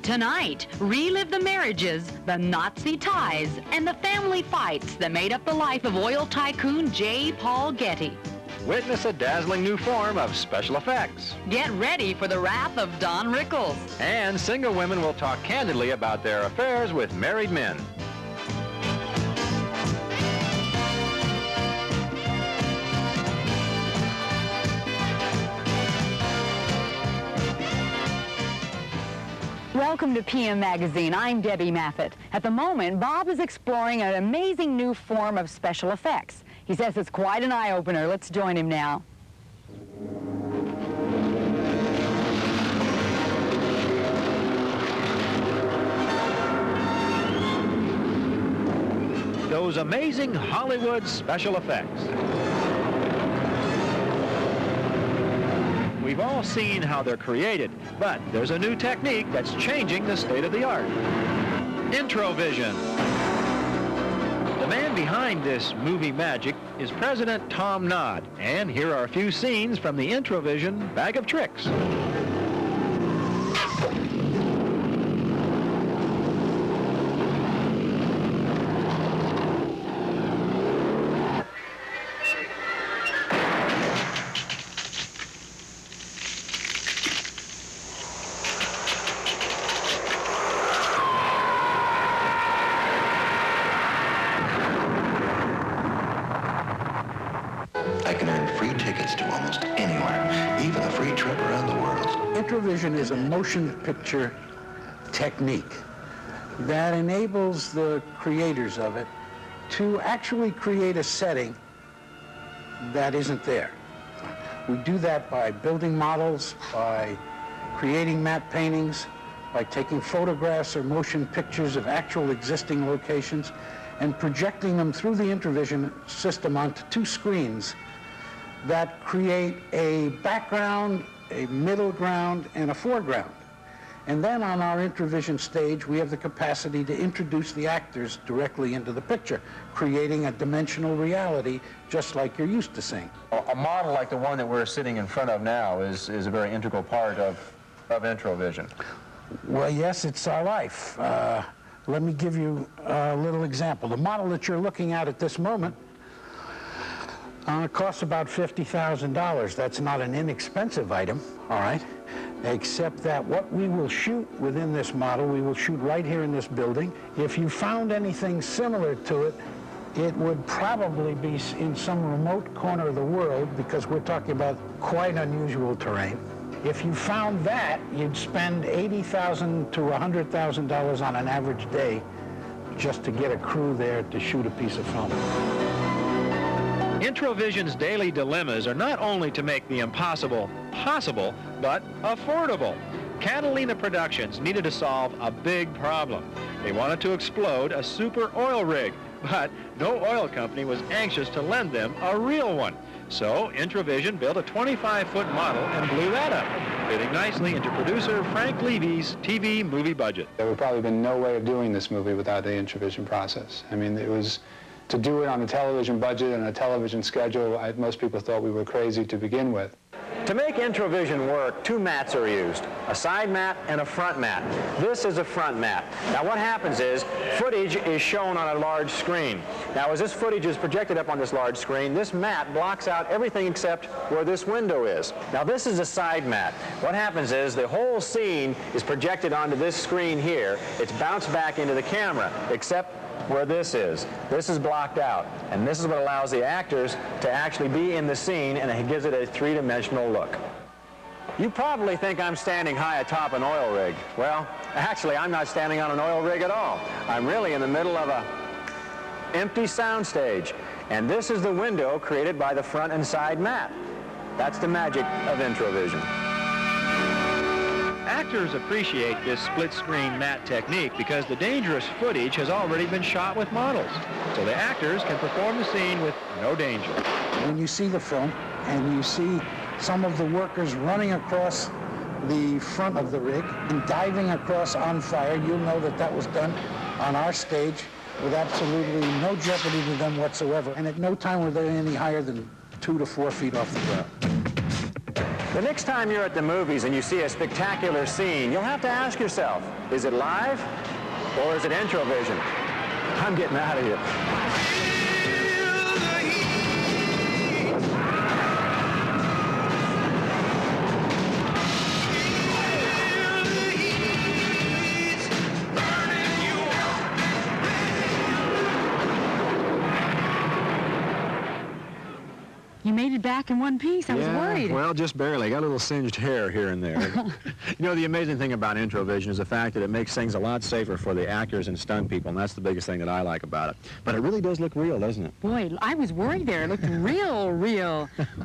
Tonight, relive the marriages, the Nazi ties, and the family fights that made up the life of oil tycoon J. Paul Getty. Witness a dazzling new form of special effects. Get ready for the wrath of Don Rickles. And single women will talk candidly about their affairs with married men. Welcome to PM Magazine. I'm Debbie Maffett. At the moment, Bob is exploring an amazing new form of special effects. He says it's quite an eye-opener. Let's join him now. Those amazing Hollywood special effects. We've all seen how they're created, but there's a new technique that's changing the state of the art. Introvision. The man behind this movie magic is President Tom Nod, and here are a few scenes from the Introvision bag of tricks. I can earn free tickets to almost anywhere, even a free trip around the world. Introvision is a motion picture technique that enables the creators of it to actually create a setting that isn't there. We do that by building models, by creating matte paintings, by taking photographs or motion pictures of actual existing locations and projecting them through the Introvision system onto two screens that create a background, a middle ground, and a foreground. And then on our Introvision stage, we have the capacity to introduce the actors directly into the picture, creating a dimensional reality just like you're used to seeing. A model like the one that we're sitting in front of now is a very integral part of Introvision. Well, yes, it's our life. Let me give you a little example. The model that you're looking at this moment costs about $50,000. That's not an inexpensive item, all right? Except that what we will shoot within this model, we will shoot right here in this building. If you found anything similar to it, it would probably be in some remote corner of the world because we're talking about quite unusual terrain. If you found that, you'd spend $80,000 to $100,000 on an average day just to get a crew there to shoot a piece of film. Introvision's daily dilemmas are not only to make the impossible possible, but affordable. Catalina Productions needed to solve a big problem. They wanted to explode a super oil rig, but no oil company was anxious to lend them a real one. So Introvision built a 25-foot model and blew that up, fitting nicely into producer Frank Levy's TV movie budget. There would probably been no way of doing this movie without the Introvision process. I mean, it was to do it on a television budget and a television schedule. Most people thought we were crazy to begin with. To make Introvision work, two mats are used, a side mat and a front mat. This is a front mat. Now what happens is, footage is shown on a large screen. Now as this footage is projected up on this large screen, this mat blocks out everything except where this window is. Now this is a side mat. What happens is the whole scene is projected onto this screen here. It's bounced back into the camera, except where this is. This is blocked out, and this is what allows the actors to actually be in the scene, and it gives it a three-dimensional look. You probably think I'm standing high atop an oil rig. Well, actually, I'm not standing on an oil rig at all. I'm really in the middle of an empty soundstage, and this is the window created by the front and side mat. That's the magic of Introvision. Actors appreciate this split-screen matte technique because the dangerous footage has already been shot with models, so the actors can perform the scene with no danger. When you see the film and you see some of the workers running across the front of the rig and diving across on fire, you'll know that that was done on our stage with absolutely no jeopardy to them whatsoever, and at no time were they any higher than 2 to 4 feet off the ground. The next time you're at the movies and you see a spectacular scene, you'll have to ask yourself, is it live or is it Introvision? I'm getting out of here. You made it back in one piece. I was worried. Well, just barely. Got a little singed hair here and there. You know, the amazing thing about Introvision is the fact that it makes things a lot safer for the actors and stunt people, and that's the biggest thing that I like about it. But it really does look real, doesn't it? Boy, I was worried there. It looked real.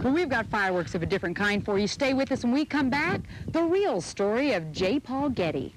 Well, we've got fireworks of a different kind for you. Stay with us when we come back. The real story of J. Paul Getty.